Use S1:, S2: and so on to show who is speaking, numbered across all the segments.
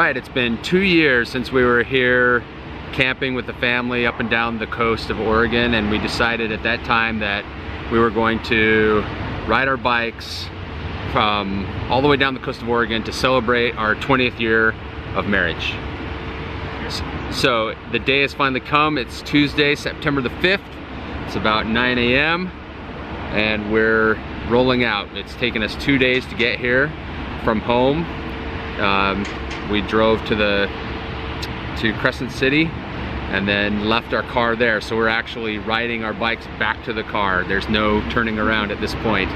S1: right, it's been 2 years since we were here camping with the family up and down the coast of Oregon, and we decided at that time that we were going to ride our bikes from all the way down the coast of Oregon to celebrate our 20th year of marriage. So the day has finally come. It's Tuesday, September the 5th. It's about 9 a.m. and we're rolling out. It's taken us 2 days to get here from home. We drove to Crescent City and then left our car there. So we're actually riding our bikes back to the car. There's no turning around at this point.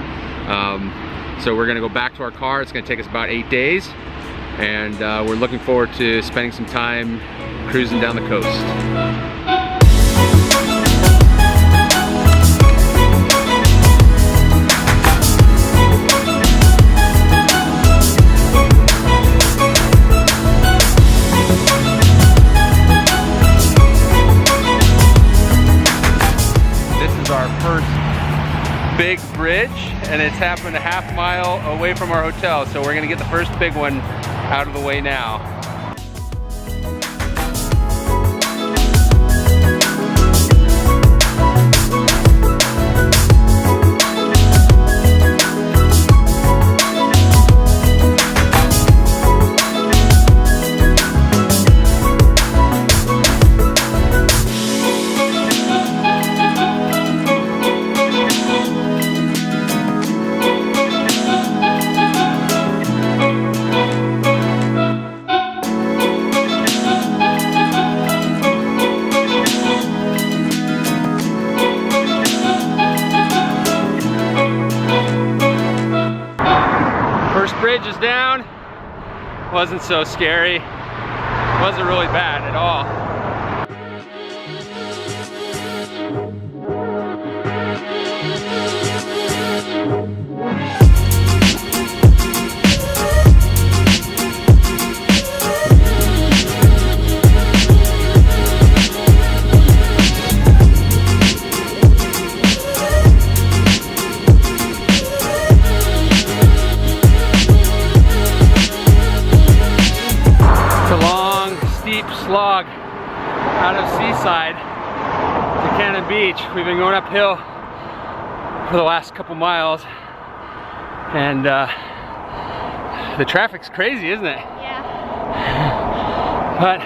S1: So we're gonna go back to our car. It's gonna take us about 8 days. And we're looking forward to spending some time cruising down the coast. Big bridge, and it's happened a half mile away from our hotel, so we're gonna get the first big one out of the way now. Bridge is down. Wasn't so scary. Wasn't really bad at all. Slog out of Seaside to Cannon Beach. We've been going uphill for the last couple miles, and the traffic's crazy, isn't it?
S2: Yeah.
S1: But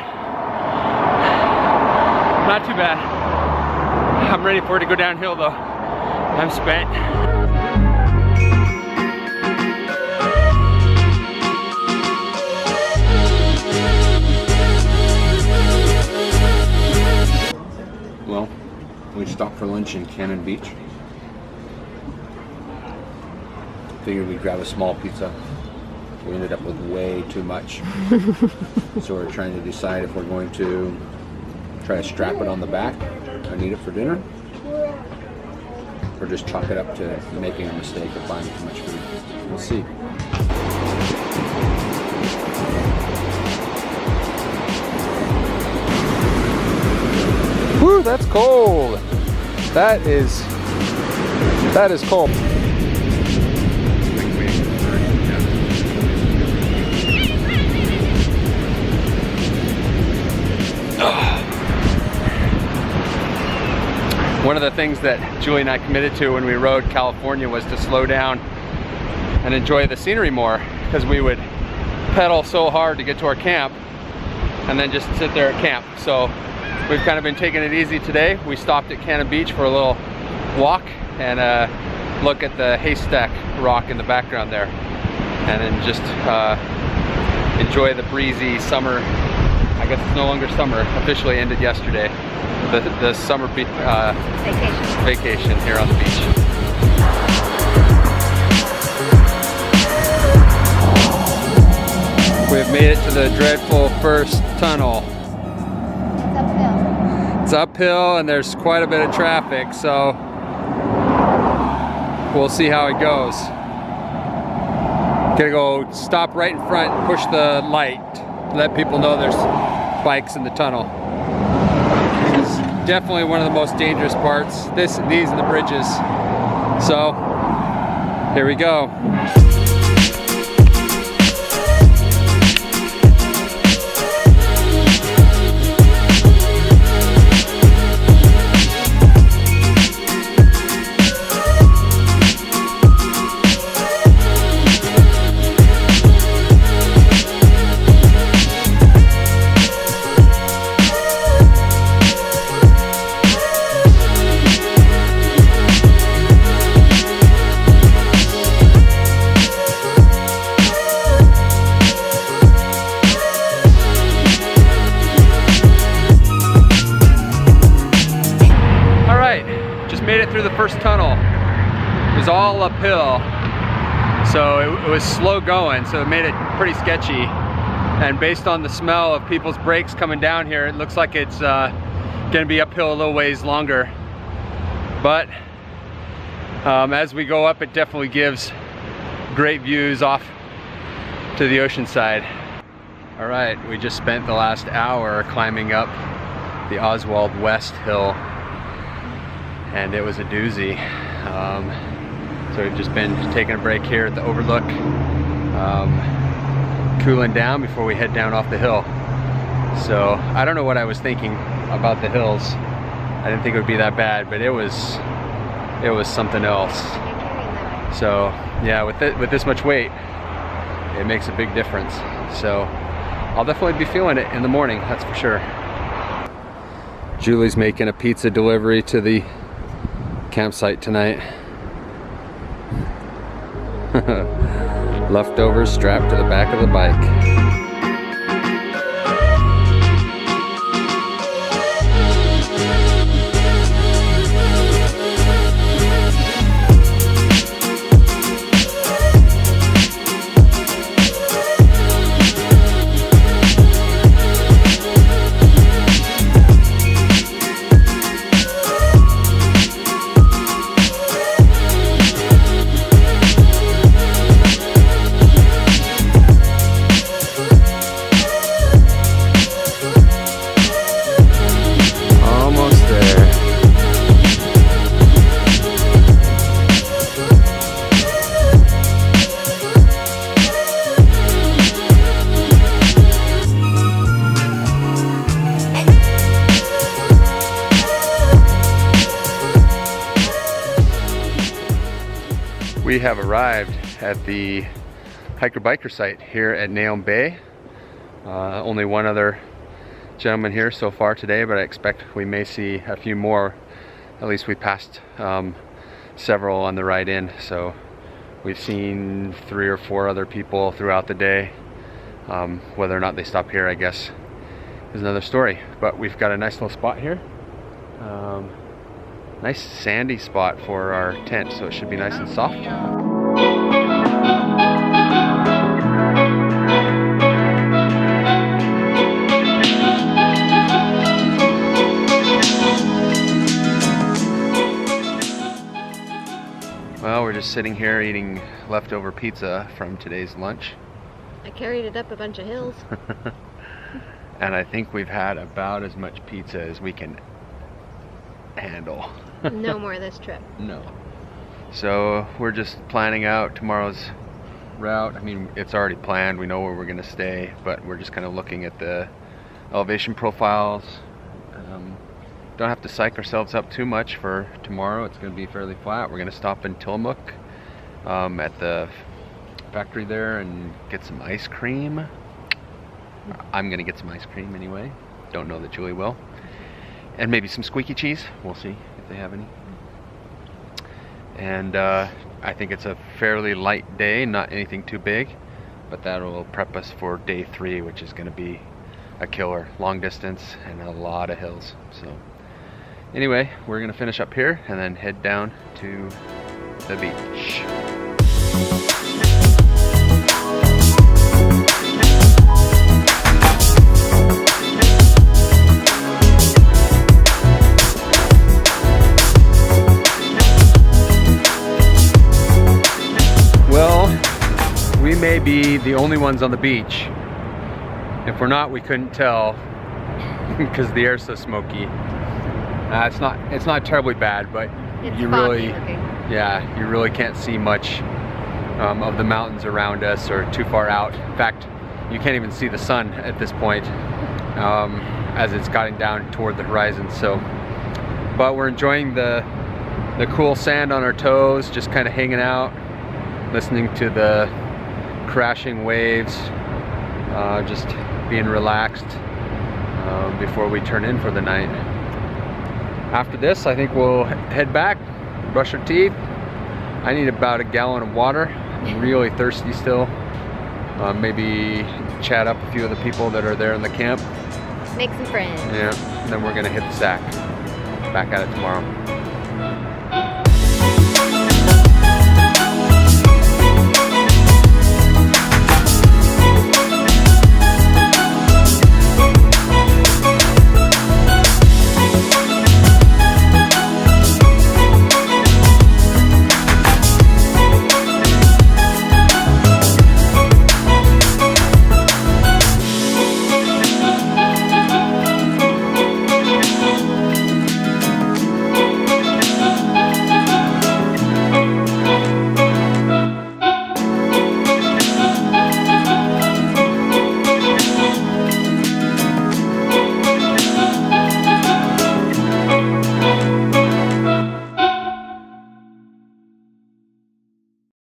S1: not too bad. I'm ready for it to go downhill though. I'm spent. Well, we stopped for lunch in Cannon Beach. Figured we'd grab a small pizza. We ended up with way too much. So we're trying to decide if we're going to try to strap it on the back and eat it for dinner, or just chalk it up to making a mistake of buying too much food. We'll see. Woo, that's cold. That is cold. One of the things that Julie and I committed to when we rode California was to slow down and enjoy the scenery more, because we would pedal so hard to get to our camp and then just sit there at camp. So we've kind of been taking it easy today. We stopped at Cannon Beach for a little walk and look at the haystack rock in the background there, and then just enjoy the breezy summer. I guess it's no longer summer, officially ended yesterday. The summer vacation here on the beach. We've made it to the dreadful first tunnel. It's uphill and there's quite a bit of traffic, so we'll see how it goes. Gotta go stop right in front and push the light, let people know there's bikes in the tunnel. It's definitely one of the most dangerous parts, these and the bridges. So here we go. through the first tunnel. It was all uphill, so it was slow going, so it made it pretty sketchy. And based on the smell of people's brakes coming down here, it looks like it's gonna be uphill a little ways longer. But as we go up, it definitely gives great views off to the ocean side. All right, we just spent the last hour climbing up the Oswald West Hill, and it was a doozy. So we've just been taking a break here at the overlook, cooling down before we head down off the hill. So I don't know what I was thinking about the hills. I didn't think it would be that bad, but it was something else. So yeah, with this much weight, it makes a big difference. So I'll definitely be feeling it in the morning, that's for sure. Julie's making a pizza delivery to the campsite tonight. Leftovers strapped to the back of the bike. We have arrived at the hiker-biker site here at Nehalem Bay. Only one other gentleman here so far today, but I expect we may see a few more. At least we passed several on the ride in, so we've seen 3 or 4 other people throughout the day. Whether or not they stop here, I guess, is another story. But we've got a nice little spot here. Nice sandy spot for our tent, so it should be nice and soft. Well, we're just sitting here eating leftover pizza from today's lunch.
S2: I carried it up a bunch of hills.
S1: And I think we've had about as much pizza as we can handle.
S2: No more this trip.
S1: No. So we're just planning out tomorrow's route. I mean, it's already planned. We know where we're going to stay, but we're just kind of looking at the elevation profiles. Don't have to psych ourselves up too much for tomorrow. It's going to be fairly flat. We're going to stop in Tillamook at the factory there and get some ice cream. I'm going to get some ice cream anyway. Don't know that Julie will. And maybe some squeaky cheese. We'll see if they have any. And I think it's a fairly light day, not anything too big, but that will prep us for day 3, which is going to be a killer. Long distance and a lot of hills. So anyway, we're going to finish up here and then head down to the beach. We may be the only ones on the beach. If we're not, we couldn't tell because the air's so smoky. It's not terribly bad, but
S2: it's
S1: you
S2: really,
S1: you really can't see much of the mountains around us or too far out. In fact, you can't even see the sun at this point as it's getting down toward the horizon. So, but we're enjoying the cool sand on our toes, just kind of hanging out, listening to the crashing waves, just being relaxed before we turn in for the night. After this, I think we'll head back, brush our teeth. I need about a gallon of water. I'm really thirsty still. Maybe chat up a few of the people that are there in the camp.
S2: Make some friends.
S1: Yeah, and then we're gonna hit the sack. Back at it tomorrow.